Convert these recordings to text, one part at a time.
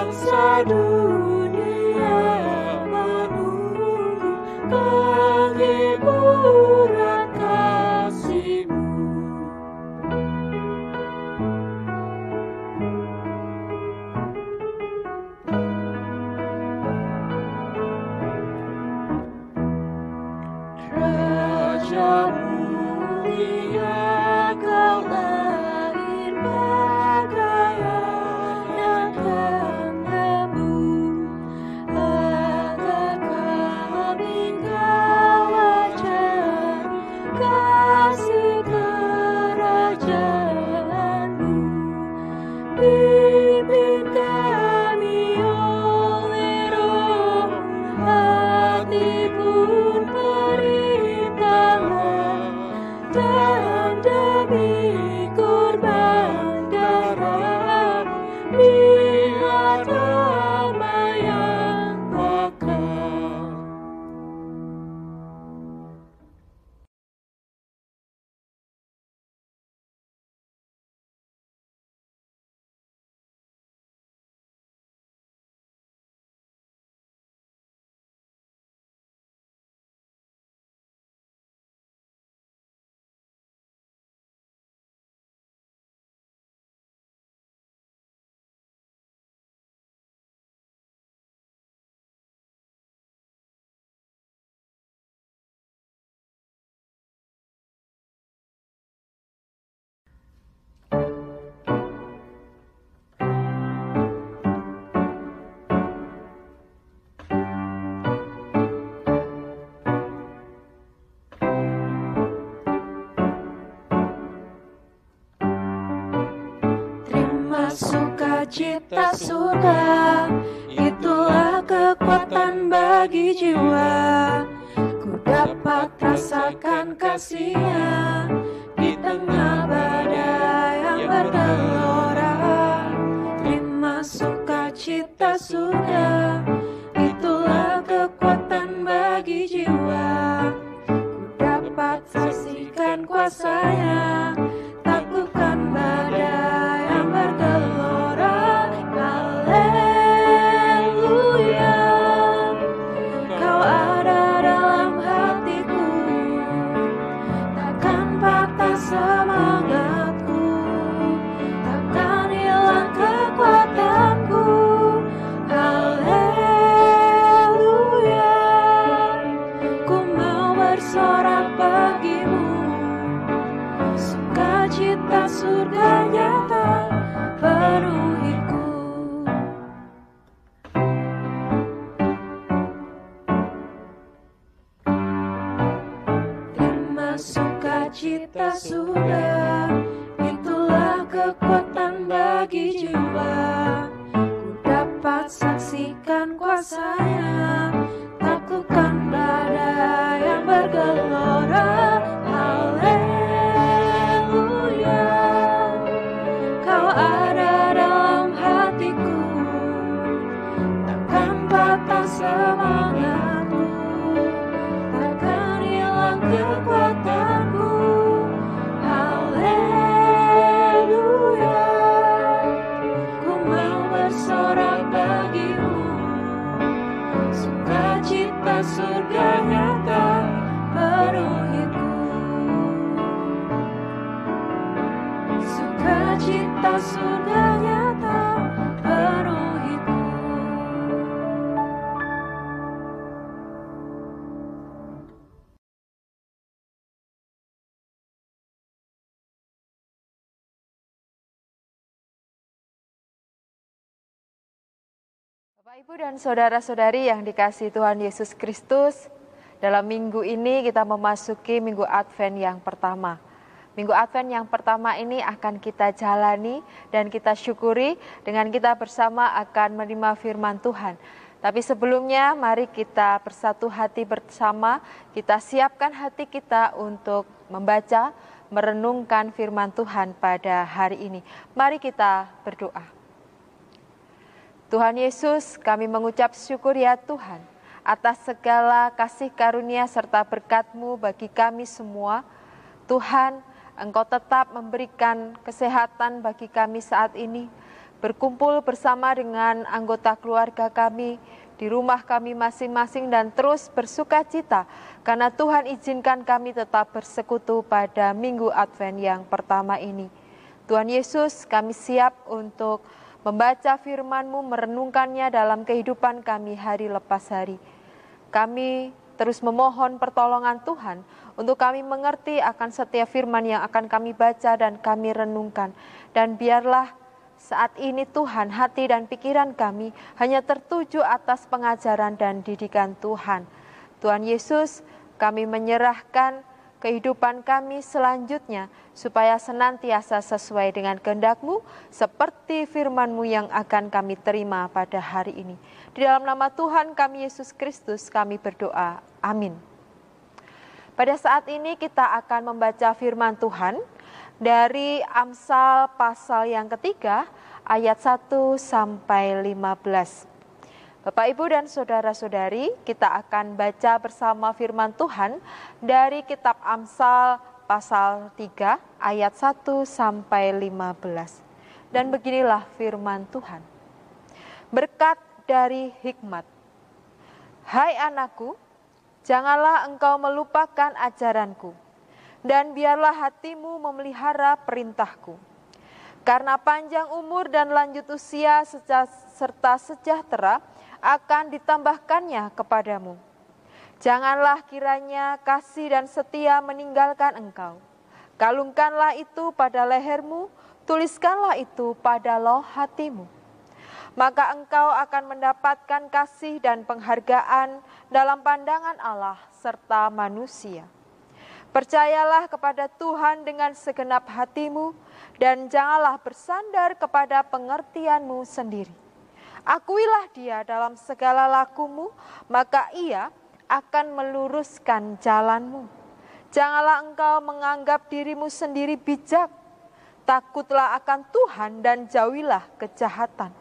bangsa dunia menunggu penghiburan kasih-Mu. Raja mulia, Kau lahir pakaian yang tembus, agar kami Kau ajar kasih kerajaan-Mu. Pimpin kami oleh Roh, hati pun perintahlah, dan demi korban darah biar damai yang bakal. Terima sukacita surga, itulah kekuatan bagi jiwa. Ku dapat rasakan kasih-Nya di tengah badai yang bergelora. Terima sukacita surga, itulah kekuatan bagi jiwa. Ku dapat saksikan kuasa-Nya, taklukkan badai yang bergelora. Haleluya, Kau ada dalam hatiku, takkan patah semangatku, takkan hilang kekuatanku. Haleluya, ku mau bersorak bagi-Mu, sukacita surga nyata penuhiku. Terima sukacita surga, itulah kekuatan bagi jiwa. Ku dapat saksikan kuasa-Nya, taklukkan badai yang bergelora. Haleluya, Kau ada dalam hatiku, takkan patah semangatku, takkan hilang kekuatanku. Haleluya, ku mau bersorak bagi-Mu, sukacita surga nyata penuhiku. Sukacita surga nyata penuhiku. Bapak, Ibu, dan saudara-saudari yang dikasihi Tuhan Yesus Kristus, dalam minggu ini kita memasuki minggu Advent yang pertama. Minggu Advent yang pertama ini akan kita jalani dan kita syukuri dengan kita bersama akan menerima firman Tuhan. Tapi sebelumnya mari kita bersatu hati bersama, kita siapkan hati kita untuk membaca, merenungkan firman Tuhan pada hari ini. Mari kita berdoa. Tuhan Yesus, kami mengucap syukur ya Tuhan, atas segala kasih karunia serta berkat-Mu bagi kami semua. Tuhan, Engkau tetap memberikan kesehatan bagi kami saat ini. berkumpul bersama dengan anggota keluarga kami di rumah kami masing-masing dan terus bersuka cita karena Tuhan izinkan kami tetap bersekutu pada Minggu Advent yang pertama ini. Tuhan Yesus, kami siap untuk membaca firman-Mu, merenungkannya dalam kehidupan kami hari lepas hari. Kami terus memohon pertolongan Tuhan untuk kami mengerti akan setiap firman yang akan kami baca dan kami renungkan. Dan biarlah saat ini Tuhan, hati dan pikiran kami hanya tertuju atas pengajaran dan didikan Tuhan. Tuhan Yesus, kami menyerahkan kehidupan kami selanjutnya supaya senantiasa sesuai dengan kehendak-Mu seperti firman-Mu yang akan kami terima pada hari ini. Di dalam nama Tuhan kami Yesus Kristus kami berdoa. Amin. Pada saat ini kita akan membaca firman Tuhan dari Amsal pasal yang ketiga ayat 1 sampai 15. Bapak, Ibu, dan saudara-saudari, kita akan baca bersama firman Tuhan dari kitab Amsal pasal 3 ayat 1 sampai 15. Dan beginilah firman Tuhan. Berkat dari hikmat. Hai anakku, janganlah engkau melupakan ajaranku, dan biarlah hatimu memelihara perintahku. Karena panjang umur dan lanjut usia serta sejahtera akan ditambahkannya kepadamu. Janganlah kiranya kasih dan setia meninggalkan engkau. Kalungkanlah itu pada lehermu, tuliskanlah itu pada loh hatimu. Maka engkau akan mendapatkan kasih dan penghargaan dalam pandangan Allah serta manusia. Percayalah kepada Tuhan dengan segenap hatimu dan janganlah bersandar kepada pengertianmu sendiri. Akuilah Dia dalam segala lakumu, maka Ia akan meluruskan jalanmu. Janganlah engkau menganggap dirimu sendiri bijak. Takutlah akan Tuhan dan jauhilah kejahatan.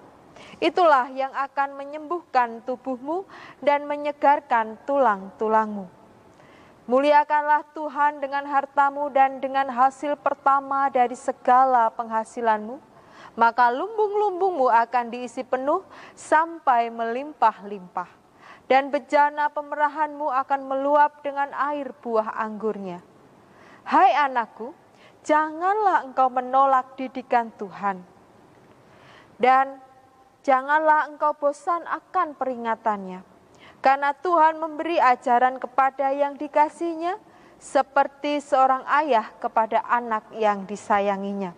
Itulah yang akan menyembuhkan tubuhmu dan menyegarkan tulang-tulangmu. Muliakanlah Tuhan dengan hartamu dan dengan hasil pertama dari segala penghasilanmu, maka lumbung-lumbungmu akan diisi penuh sampai melimpah-limpah, dan bejana pemerahanmu akan meluap dengan air buah anggurnya. Hai anakku, janganlah engkau menolak didikan Tuhan, dan janganlah engkau bosan akan peringatannya. Karena Tuhan memberi ajaran kepada yang dikasihinya, seperti seorang ayah kepada anak yang disayanginya.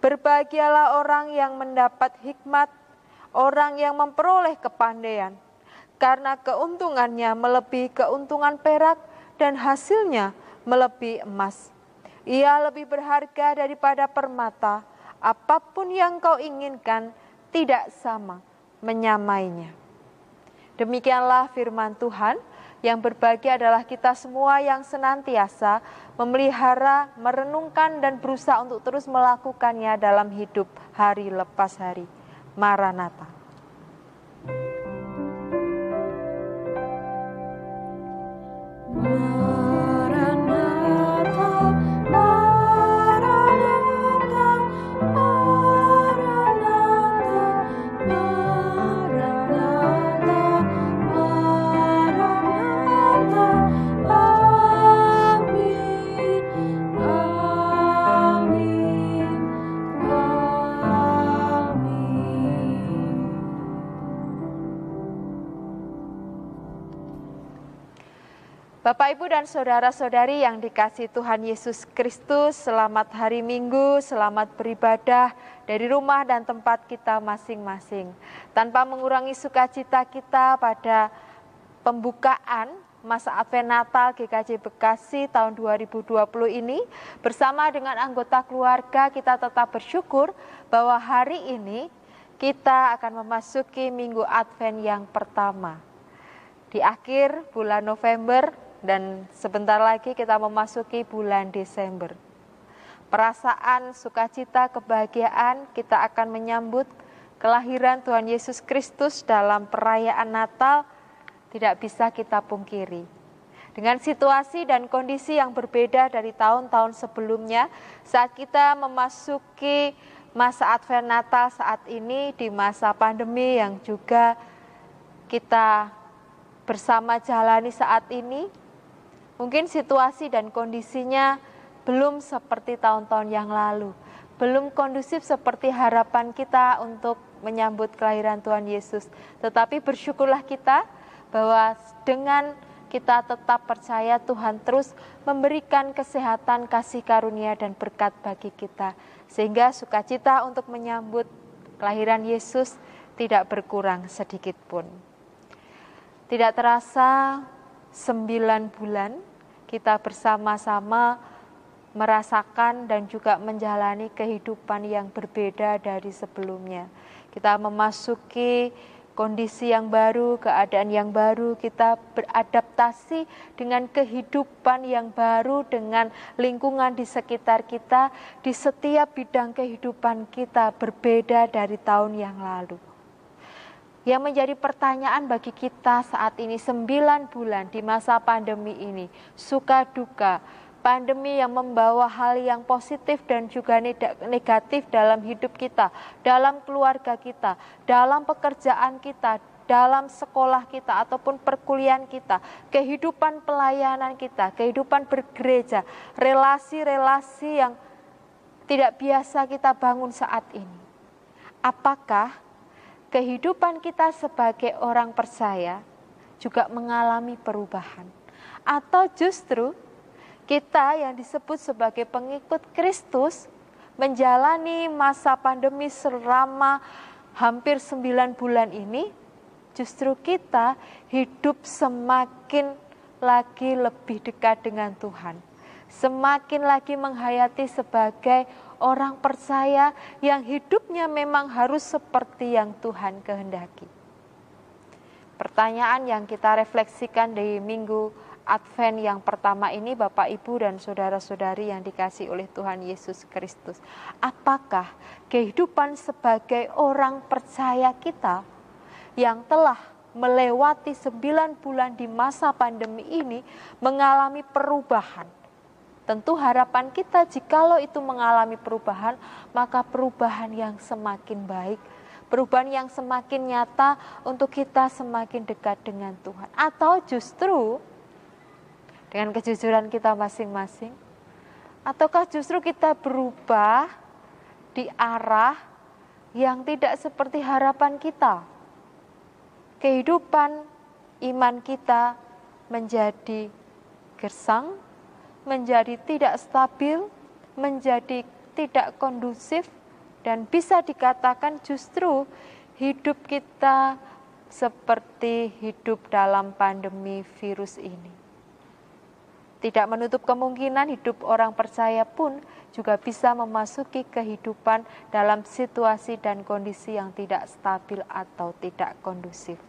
Berbahagialah orang yang mendapat hikmat, orang yang memperoleh kepandaian, karena keuntungannya melebihi keuntungan perak dan hasilnya melebihi emas. Ia lebih berharga daripada permata, apapun yang kau inginkan tidak sama menyamainya. Demikianlah firman Tuhan. Yang berbahagia adalah kita semua yang senantiasa memelihara, merenungkan dan berusaha untuk terus melakukannya dalam hidup hari lepas hari. Maranatha. Bapak, Ibu, dan saudara-saudari yang dikasihi Tuhan Yesus Kristus, selamat hari Minggu, selamat beribadah dari rumah dan tempat kita masing-masing. Tanpa mengurangi sukacita kita pada pembukaan masa Advent Natal GKJ Bekasi tahun 2020 ini, bersama dengan anggota keluarga kita tetap bersyukur bahwa hari ini kita akan memasuki Minggu Advent yang pertama. Di akhir bulan November, dan sebentar lagi kita memasuki bulan Desember. Perasaan sukacita, kebahagiaan kita akan menyambut kelahiran Tuhan Yesus Kristus dalam perayaan Natal tidak bisa kita pungkiri. Dengan situasi dan kondisi yang berbeda dari tahun-tahun sebelumnya, saat kita memasuki masa Advent Natal saat ini, di masa pandemi yang juga kita bersama jalani saat ini, mungkin situasi dan kondisinya belum seperti tahun-tahun yang lalu, belum kondusif seperti harapan kita untuk menyambut kelahiran Tuhan Yesus. Tetapi bersyukurlah kita bahwa dengan kita tetap percaya Tuhan terus memberikan kesehatan, kasih karunia dan berkat bagi kita. Sehingga sukacita untuk menyambut kelahiran Yesus tidak berkurang sedikit pun. Tidak terasa 9 bulan kita bersama-sama merasakan dan juga menjalani kehidupan yang berbeda dari sebelumnya. Kita memasuki kondisi yang baru, keadaan yang baru, kita beradaptasi dengan kehidupan yang baru, dengan lingkungan di sekitar kita, di setiap bidang kehidupan kita berbeda dari tahun yang lalu. Yang menjadi pertanyaan bagi kita saat ini 9 bulan di masa pandemi ini, suka duka, pandemi yang membawa hal yang positif dan juga negatif dalam hidup kita, dalam keluarga kita, dalam pekerjaan kita, dalam sekolah kita ataupun perkuliahan kita, kehidupan pelayanan kita, kehidupan bergereja, relasi-relasi yang tidak biasa kita bangun saat ini. Apakah kehidupan kita sebagai orang percaya juga mengalami perubahan? Atau justru kita yang disebut sebagai pengikut Kristus menjalani masa pandemi selama hampir 9 bulan ini, justru kita hidup semakin lagi lebih dekat dengan Tuhan. Semakin lagi menghayati sebagai orang percaya yang hidupnya memang harus seperti yang Tuhan kehendaki. Pertanyaan yang kita refleksikan di minggu Advent yang pertama ini, Bapak, Ibu, dan saudara-saudari yang dikasihi oleh Tuhan Yesus Kristus. Apakah kehidupan sebagai orang percaya kita yang telah melewati 9 bulan di masa pandemi ini mengalami perubahan? Tentu harapan kita jikalau itu mengalami perubahan, maka perubahan yang semakin baik, perubahan yang semakin nyata untuk kita semakin dekat dengan Tuhan. Atau justru dengan kejujuran kita masing-masing, ataukah justru kita berubah di arah yang tidak seperti harapan kita? Kehidupan iman kita menjadi gersang, menjadi tidak stabil, menjadi tidak kondusif, dan bisa dikatakan justru hidup kita seperti hidup dalam pandemi virus ini. Tidak menutup kemungkinan hidup orang percaya pun juga bisa memasuki kehidupan dalam situasi dan kondisi yang tidak stabil atau tidak kondusif.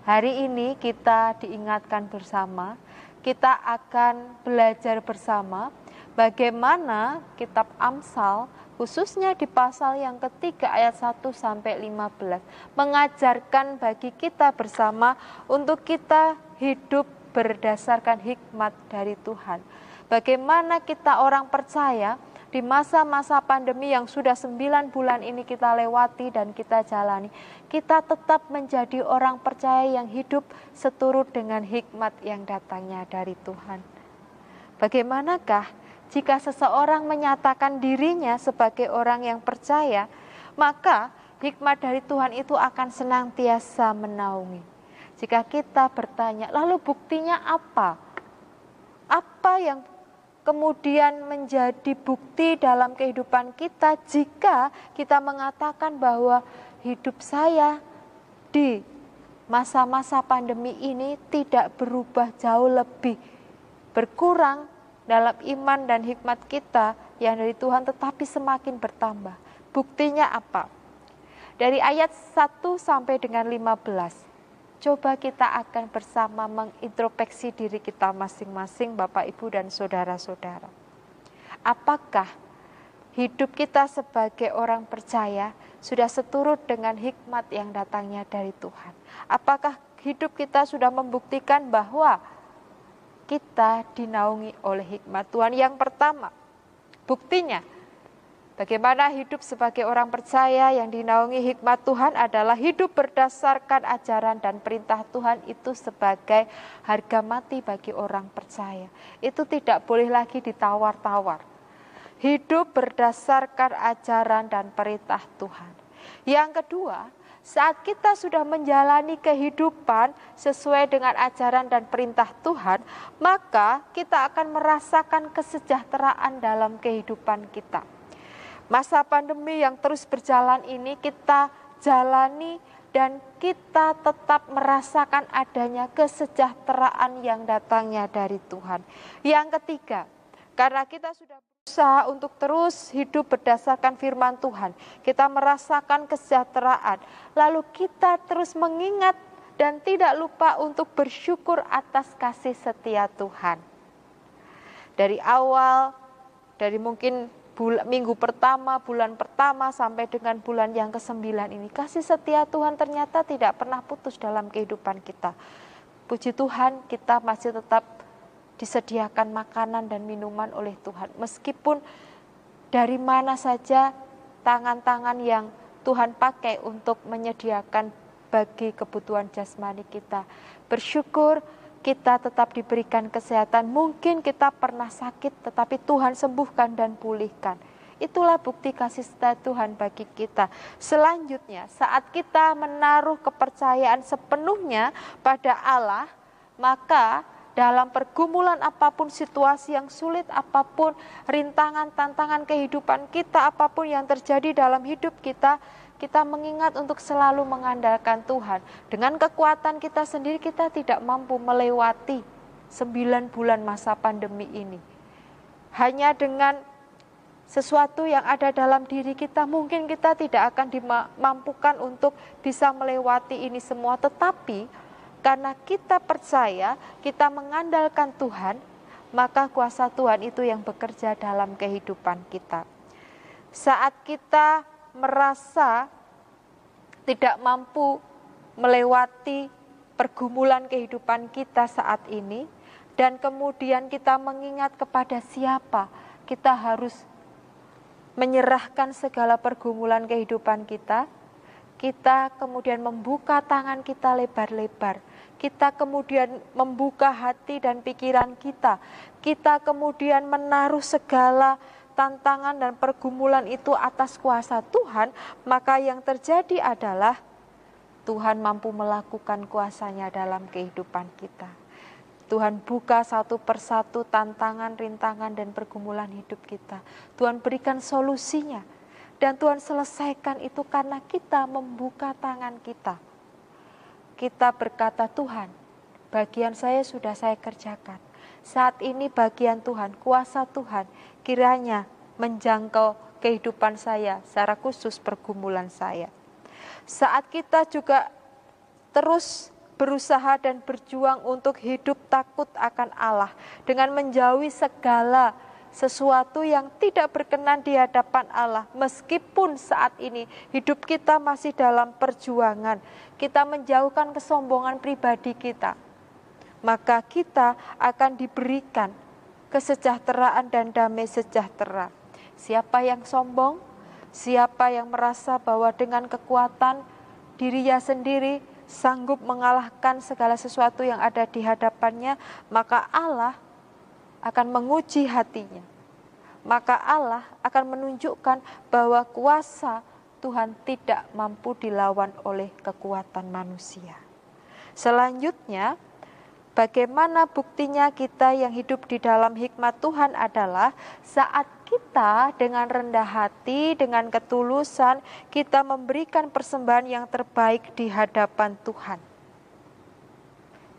Hari ini kita diingatkan bersama, kita akan belajar bersama bagaimana kitab Amsal, khususnya di pasal yang ketiga ayat 1 sampai 15, mengajarkan bagi kita bersama untuk kita hidup berdasarkan hikmat dari Tuhan. Bagaimana kita orang percaya di masa-masa pandemi yang sudah 9 bulan ini kita lewati dan kita jalani, kita tetap menjadi orang percaya yang hidup seturut dengan hikmat yang datangnya dari Tuhan. Bagaimanakah jika seseorang menyatakan dirinya sebagai orang yang percaya, maka hikmat dari Tuhan itu akan senantiasa menaungi. Jika kita bertanya, lalu buktinya apa? Apa yang kemudian menjadi bukti dalam kehidupan kita jika kita mengatakan bahwa hidup saya di masa-masa pandemi ini tidak berubah jauh lebih berkurang dalam iman dan hikmat kita yang dari Tuhan, tetapi semakin bertambah. Buktinya apa? Dari ayat 1 sampai dengan 15. Coba kita akan bersama mengintrospeksi diri kita masing-masing, Bapak, Ibu, dan saudara-saudara. Apakah hidup kita sebagai orang percaya sudah seturut dengan hikmat yang datangnya dari Tuhan? Apakah hidup kita sudah membuktikan bahwa kita dinaungi oleh hikmat Tuhan? Yang pertama, buktinya Bagaimana hidup sebagai orang percaya yang dinaungi hikmat Tuhan adalah hidup berdasarkan ajaran dan perintah Tuhan itu sebagai harga mati bagi orang percaya. Itu tidak boleh lagi ditawar-tawar. Hidup berdasarkan ajaran dan perintah Tuhan. Yang kedua, saat kita sudah menjalani kehidupan sesuai dengan ajaran dan perintah Tuhan, maka kita akan merasakan kesejahteraan dalam kehidupan kita. Masa pandemi yang terus berjalan ini kita jalani dan kita tetap merasakan adanya kesejahteraan yang datangnya dari Tuhan. Yang ketiga, karena kita sudah berusaha untuk terus hidup berdasarkan firman Tuhan, kita merasakan kesejahteraan, lalu kita terus mengingat dan tidak lupa untuk bersyukur atas kasih setia Tuhan. Dari awal, dari mungkin minggu pertama, bulan pertama sampai dengan bulan yang ke-9 ini, kasih setia Tuhan ternyata tidak pernah putus dalam kehidupan kita. Puji Tuhan, kita masih tetap disediakan makanan dan minuman oleh Tuhan. Meskipun dari mana saja tangan-tangan yang Tuhan pakai untuk menyediakan bagi kebutuhan jasmani kita. Bersyukur kita tetap diberikan kesehatan. Mungkin kita pernah sakit, tetapi Tuhan sembuhkan dan pulihkan. Itulah bukti kasih setia Tuhan bagi kita. Selanjutnya, saat kita menaruh kepercayaan sepenuhnya pada Allah, maka dalam pergumulan apapun, situasi yang sulit apapun, rintangan, tantangan kehidupan kita, apapun yang terjadi dalam hidup kita, kita mengingat untuk selalu mengandalkan Tuhan. Dengan kekuatan kita sendiri kita tidak mampu melewati 9 bulan masa pandemi ini. Hanya dengan sesuatu yang ada dalam diri kita, mungkin kita tidak akan dimampukan untuk bisa melewati ini semua. Tetapi karena kita percaya, kita mengandalkan Tuhan, maka kuasa Tuhan itu yang bekerja dalam kehidupan kita. Saat kita merasa tidak mampu melewati pergumulan kehidupan kita saat ini, dan kemudian kita mengingat kepada siapa kita harus menyerahkan segala pergumulan kehidupan kita, kita kemudian membuka tangan kita lebar-lebar, kita kemudian membuka hati dan pikiran kita kemudian menaruh segala tantangan dan pergumulan itu atas kuasa Tuhan, maka yang terjadi adalah Tuhan mampu melakukan kuasanya dalam kehidupan kita. Tuhan buka satu persatu tantangan, rintangan, dan pergumulan hidup kita. Tuhan berikan solusinya, dan Tuhan selesaikan itu karena kita membuka tangan kita. Kita berkata, Tuhan, bagian saya sudah saya kerjakan. Saat ini bagian Tuhan, kuasa Tuhan, kiranya menjangkau kehidupan saya, secara khusus pergumulan saya. Saat kita juga terus berusaha dan berjuang untuk hidup takut akan Allah, dengan menjauhi segala sesuatu yang tidak berkenan di hadapan Allah. Meskipun saat ini hidup kita masih dalam perjuangan, kita menjauhkan kesombongan pribadi kita, maka kita akan diberikan kesejahteraan dan damai sejahtera. Siapa yang sombong, siapa yang merasa bahwa dengan kekuatan dirinya sendiri sanggup mengalahkan segala sesuatu yang ada di hadapannya, maka Allah akan menguji hatinya. Maka Allah akan menunjukkan bahwa kuasa Tuhan tidak mampu dilawan oleh kekuatan manusia. Selanjutnya, bagaimana buktinya kita yang hidup di dalam hikmat Tuhan adalah saat kita dengan rendah hati, dengan ketulusan, kita memberikan persembahan yang terbaik di hadapan Tuhan.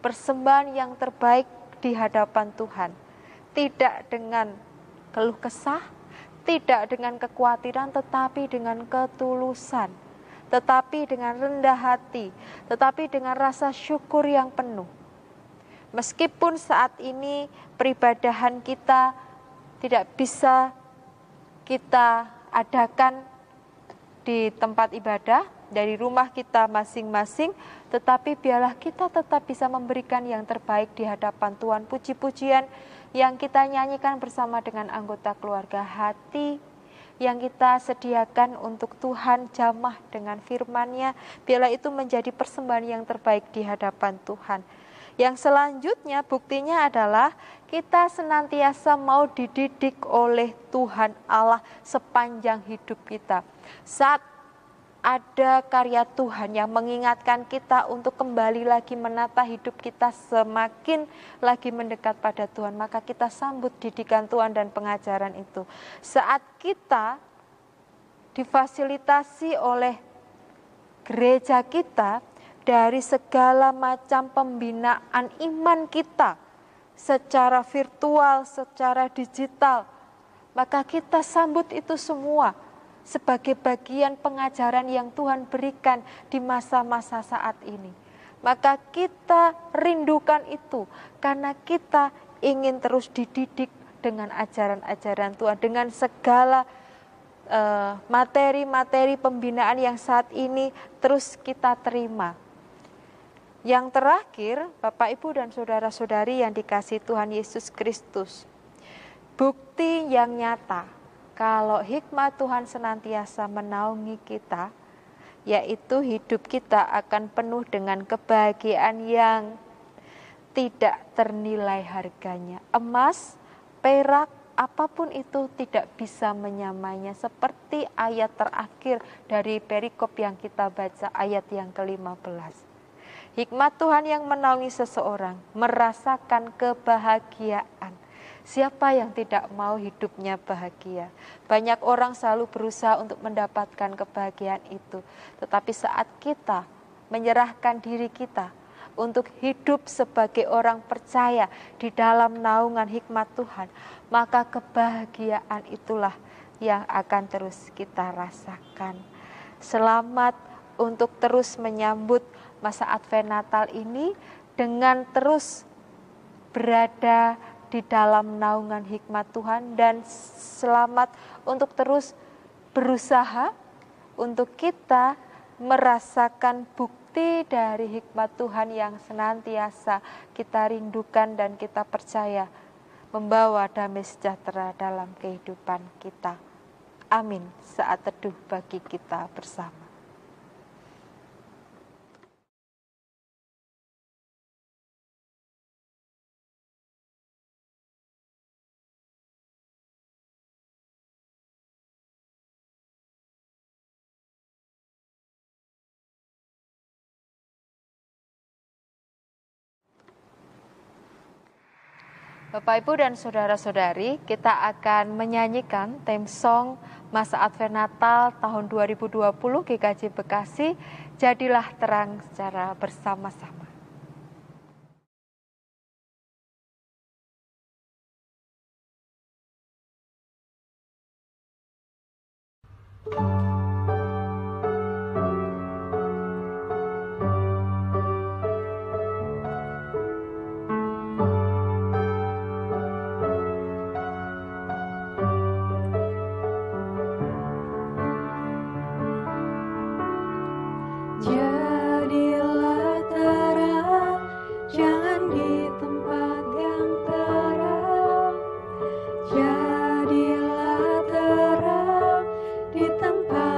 Persembahan yang terbaik di hadapan Tuhan. Tidak dengan keluh kesah, tidak dengan kekhawatiran, tetapi dengan ketulusan. Tetapi dengan rendah hati, tetapi dengan rasa syukur yang penuh. Meskipun saat ini peribadahan kita tidak bisa kita adakan di tempat ibadah, dari rumah kita masing-masing, tetapi biarlah kita tetap bisa memberikan yang terbaik di hadapan Tuhan. Puji-pujian yang kita nyanyikan bersama dengan anggota keluarga, hati yang kita sediakan untuk Tuhan, jamah dengan firman-Nya, biarlah itu menjadi persembahan yang terbaik di hadapan Tuhan. Yang selanjutnya buktinya adalah kita senantiasa mau dididik oleh Tuhan Allah sepanjang hidup kita. Saat ada karya Tuhan yang mengingatkan kita untuk kembali lagi menata hidup kita semakin lagi mendekat pada Tuhan, maka kita sambut didikan Tuhan dan pengajaran itu. Saat kita difasilitasi oleh gereja kita dari segala macam pembinaan iman kita secara virtual, secara digital, maka kita sambut itu semua sebagai bagian pengajaran yang Tuhan berikan di masa-masa saat ini. Maka kita rindukan itu karena kita ingin terus dididik dengan ajaran-ajaran Tuhan, dengan segala materi-materi pembinaan yang saat ini terus kita terima. Yang terakhir, Bapak, Ibu, dan saudara-saudari yang dikasihi Tuhan Yesus Kristus, bukti yang nyata kalau hikmat Tuhan senantiasa menaungi kita, yaitu hidup kita akan penuh dengan kebahagiaan yang tidak ternilai harganya. Emas, perak, apapun itu tidak bisa menyamainya. Seperti ayat terakhir dari perikop yang kita baca, ayat yang ke-15. Hikmat Tuhan yang menaungi seseorang, merasakan kebahagiaan. Siapa yang tidak mau hidupnya bahagia? Banyak orang selalu berusaha untuk mendapatkan kebahagiaan itu. Tetapi saat kita menyerahkan diri kita untuk hidup sebagai orang percaya di dalam naungan hikmat Tuhan, maka kebahagiaan itulah yang akan terus kita rasakan. Selamat untuk terus menyambut masa Advent Natal ini dengan terus berada di dalam naungan hikmat Tuhan, dan selamat untuk terus berusaha untuk kita merasakan bukti dari hikmat Tuhan yang senantiasa kita rindukan dan kita percaya membawa damai sejahtera dalam kehidupan kita. Amin. Saat teduh bagi kita bersama. Bapak, Ibu, dan saudara-saudari, kita akan menyanyikan theme song masa Advent Natal tahun 2020 GKJ Bekasi, Jadilah Terang secara bersama-sama. Jadilah terang, jangan di tempat yang terang. Jadilah terang di tempat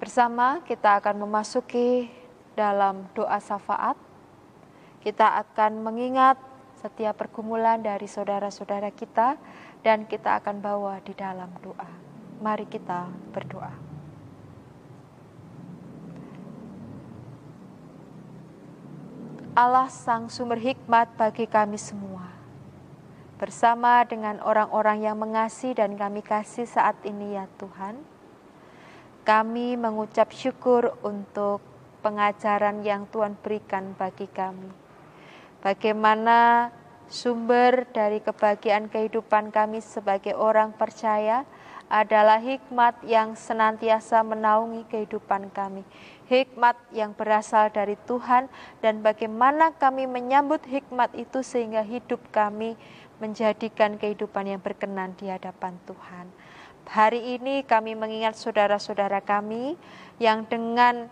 Bersama kita akan memasuki dalam doa syafaat. Kita akan mengingat setiap pergumulan dari saudara-saudara kita dan kita akan bawa di dalam doa. Mari kita berdoa. Allah Sang Sumber Hikmat bagi kami semua, bersama dengan orang-orang yang mengasihi dan kami kasih saat ini ya Tuhan, kami mengucap syukur untuk pengajaran yang Tuhan berikan bagi kami. Bagaimana sumber dari kebahagiaan kehidupan kami sebagai orang percaya adalah hikmat yang senantiasa menaungi kehidupan kami. Hikmat yang berasal dari Tuhan dan bagaimana kami menyambut hikmat itu sehingga hidup kami menjadikan kehidupan yang berkenan di hadapan Tuhan. Hari ini kami mengingat saudara-saudara kami yang dengan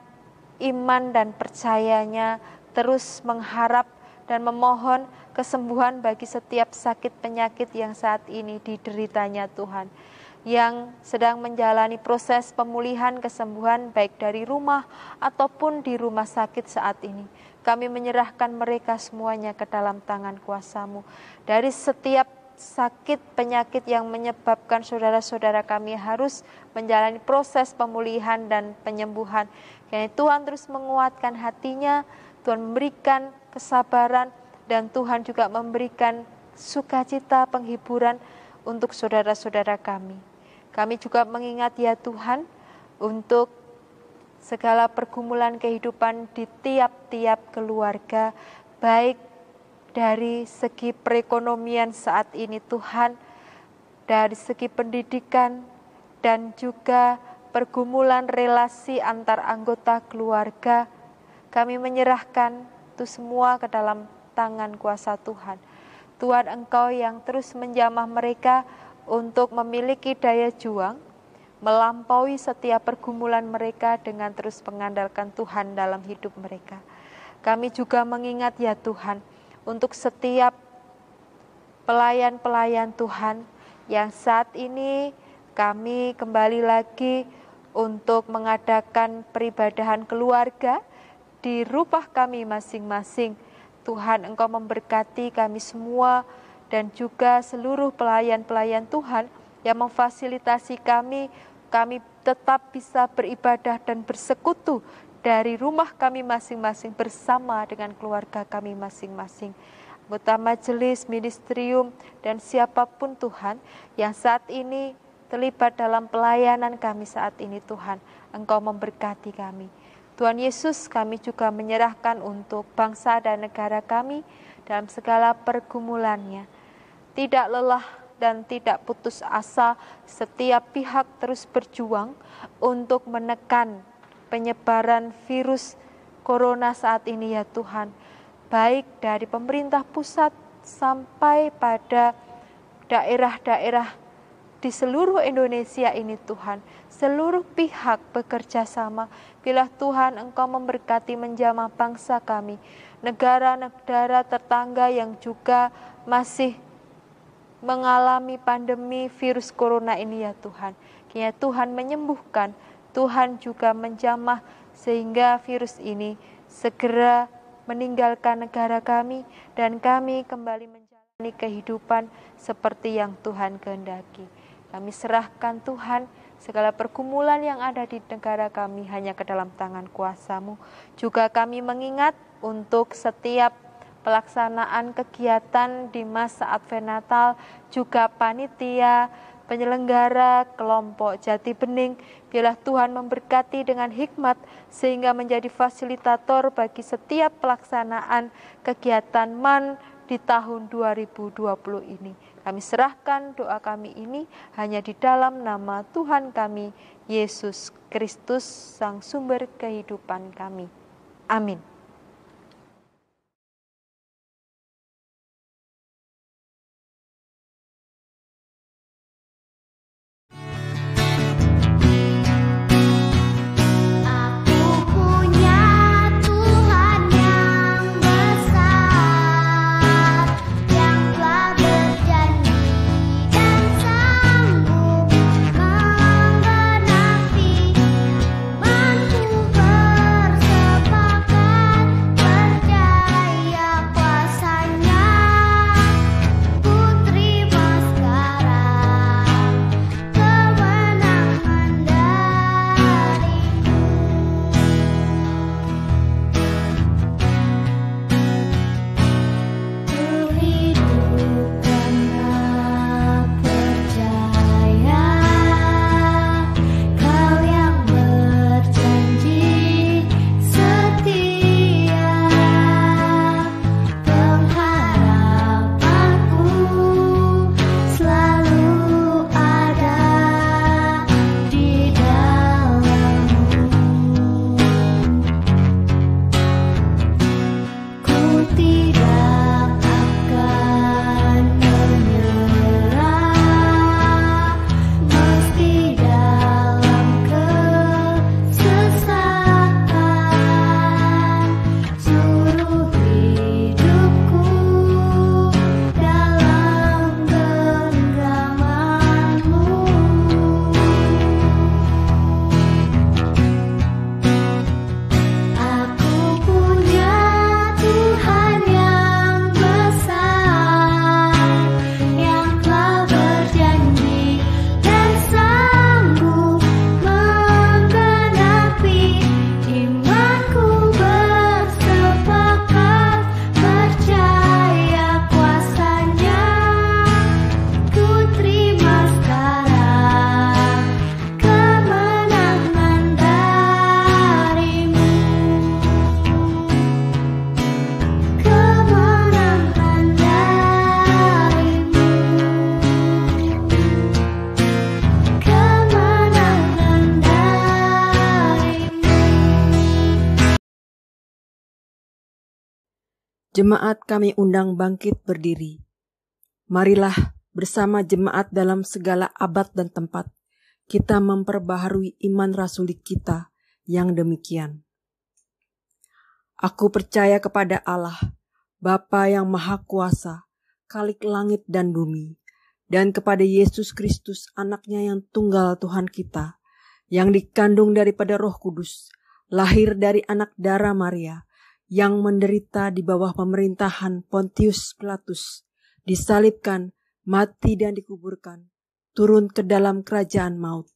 iman dan percayanya terus mengharap dan memohon kesembuhan bagi setiap sakit penyakit yang saat ini dideritanya Tuhan. Yang sedang menjalani proses pemulihan kesembuhan baik dari rumah ataupun di rumah sakit saat ini. Kami menyerahkan mereka semuanya ke dalam tangan kuasa-Mu. Dari setiap sakit penyakit yang menyebabkan saudara-saudara kami harus menjalani proses pemulihan dan penyembuhan. Karena Tuhan terus menguatkan hatinya, Tuhan memberikan kesabaran dan Tuhan juga memberikan sukacita penghiburan untuk saudara-saudara kami. Kami juga mengingat ya Tuhan untuk segala pergumulan kehidupan di tiap-tiap keluarga, baik dari segi perekonomian saat ini Tuhan, dari segi pendidikan dan juga pergumulan relasi antar anggota keluarga, kami menyerahkan itu semua ke dalam tangan kuasa Tuhan. Tuhan Engkau yang terus menjamah mereka untuk memiliki daya juang, melampaui setiap pergumulan mereka dengan terus mengandalkan Tuhan dalam hidup mereka. Kami juga mengingat ya Tuhan, untuk setiap pelayan-pelayan Tuhan yang saat ini kami kembali lagi untuk mengadakan peribadahan keluarga di rumah kami masing-masing. Tuhan Engkau memberkati kami semua dan juga seluruh pelayan-pelayan Tuhan yang memfasilitasi kami tetap bisa beribadah dan bersekutu dari rumah kami masing-masing bersama dengan keluarga kami masing-masing. Anggota majelis, ministerium, dan siapapun Tuhan yang saat ini terlibat dalam pelayanan kami saat ini Tuhan, Engkau memberkati kami. Tuhan Yesus, kami juga menyerahkan untuk bangsa dan negara kami dalam segala pergumulannya. Tidak lelah dan tidak putus asa, setiap pihak terus berjuang untuk menekan penyebaran virus corona saat ini ya Tuhan, baik dari pemerintah pusat sampai pada daerah-daerah di seluruh Indonesia ini Tuhan. Seluruh pihak bekerja sama. Bila Tuhan Engkau memberkati menjamah bangsa kami, negara-negara tetangga yang juga masih mengalami pandemi virus corona ini ya Tuhan. Kiranya Tuhan menyembuhkan, Tuhan juga menjamah sehingga virus ini segera meninggalkan negara kami dan kami kembali menjalani kehidupan seperti yang Tuhan kehendaki. Kami serahkan Tuhan segala pergumulan yang ada di negara kami hanya ke dalam tangan kuasa-Mu. Juga kami mengingat untuk setiap pelaksanaan kegiatan di masa Advent Natal, juga panitia, penyelenggara kelompok Jati Bening, biarlah Tuhan memberkati dengan hikmat sehingga menjadi fasilitator bagi setiap pelaksanaan kegiatan MAN di tahun 2020 ini. Kami serahkan doa kami ini hanya di dalam nama Tuhan kami, Yesus Kristus, Sang Sumber kehidupan kami. Amin. Menggenapi Jemaat kami undang bangkit berdiri. Marilah bersama jemaat dalam segala abad dan tempat, kita memperbaharui iman rasuli kita yang demikian. Aku percaya kepada Allah, Bapa yang Maha Kuasa, Khalik langit dan bumi, dan kepada Yesus Kristus, anaknya yang tunggal Tuhan kita, yang dikandung daripada Roh Kudus, lahir dari anak darah Maria, yang menderita di bawah pemerintahan Pontius Pilatus, disalibkan, mati dan dikuburkan, turun ke dalam kerajaan maut.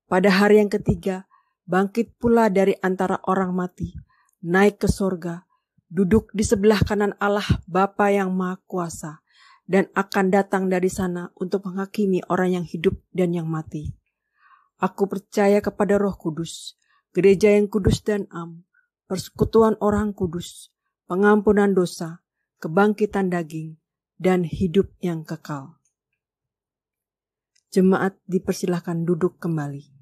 Pada hari yang ketiga, bangkit pula dari antara orang mati, naik ke sorga, duduk di sebelah kanan Allah Bapa yang Maha Kuasa, dan akan datang dari sana untuk menghakimi orang yang hidup dan yang mati. Aku percaya kepada Roh Kudus, gereja yang kudus dan am, persekutuan orang kudus, pengampunan dosa, kebangkitan daging, dan hidup yang kekal. Jemaat dipersilahkan duduk kembali.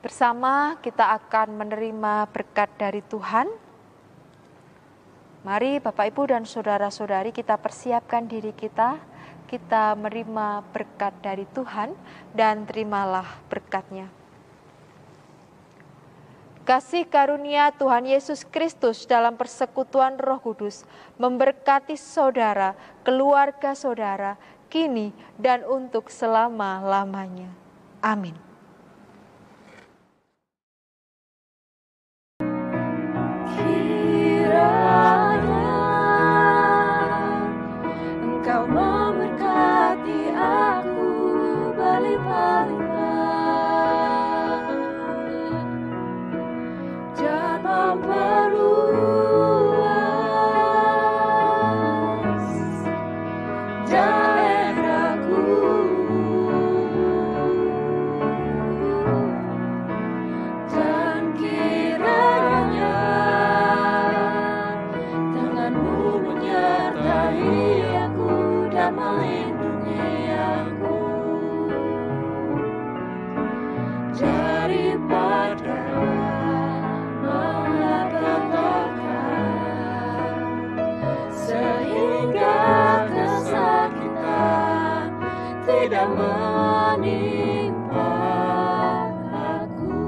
Bersama kita akan menerima berkat dari Tuhan. Mari Bapak, Ibu, dan saudara-saudari kita persiapkan diri kita menerima berkat dari Tuhan dan terimalah berkatnya. Kasih karunia Tuhan Yesus Kristus dalam persekutuan Roh Kudus memberkati saudara, keluarga saudara, kini dan untuk selama-lamanya. Amin. Kiranya Engkau memberkati aku berlimpah-limpah dan memperluas daerahku, dan kiranya tanganmu menyertai aku dan melindungi aku daripada malapetaka, sehingga kesakitan tidak menimpa aku.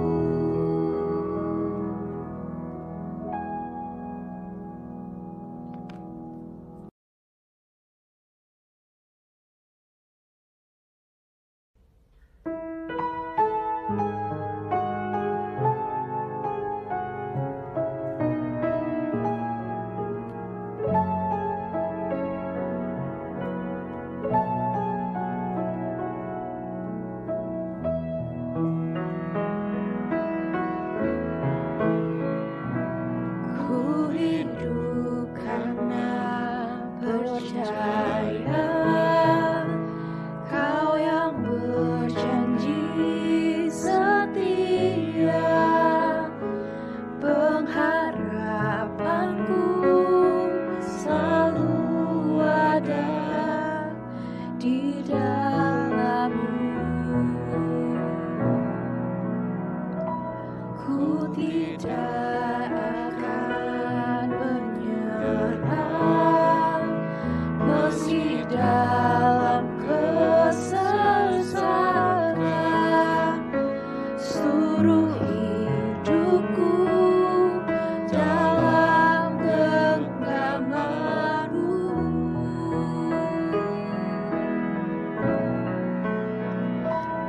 Ku hidup karena percaya Kau yang berjanji setia, pengharapanku selalu ada di dalam-Mu. Ku tidak akan menyerah, meski dalam kesesakan, seluruh hidupku dalam genggaman-Mu.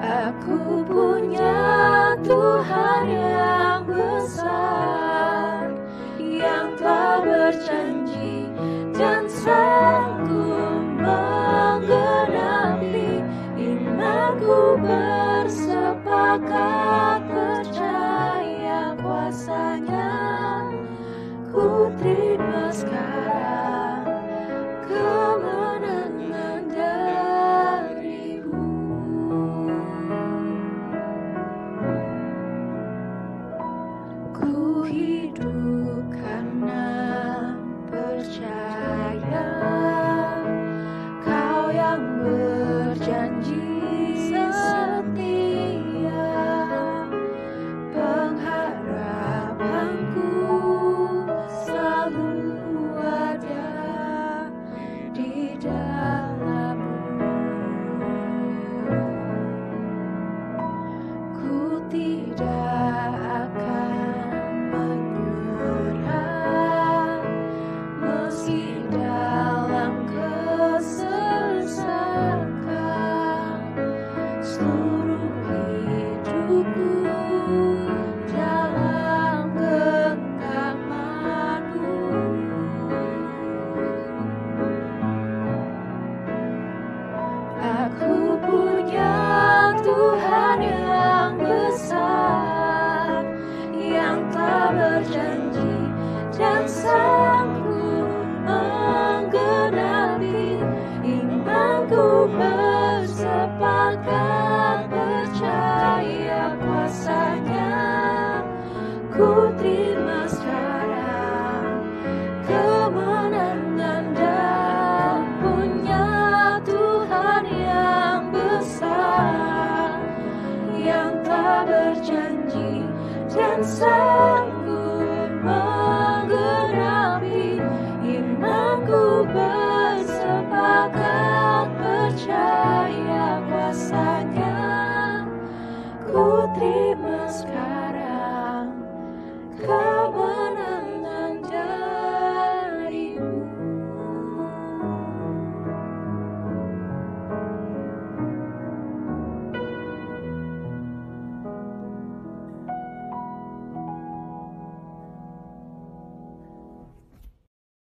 Aku punya Tuhan yang besar, yang telah berjanji dan sanggup menggenapi. Imanku bersepakat percaya kuasa-Nya. Ku terima sekarang kemenangan dari-Mu. Ku hidup karena percaya Kau yang berjanji setia, pengharapanku selalu berjanji dan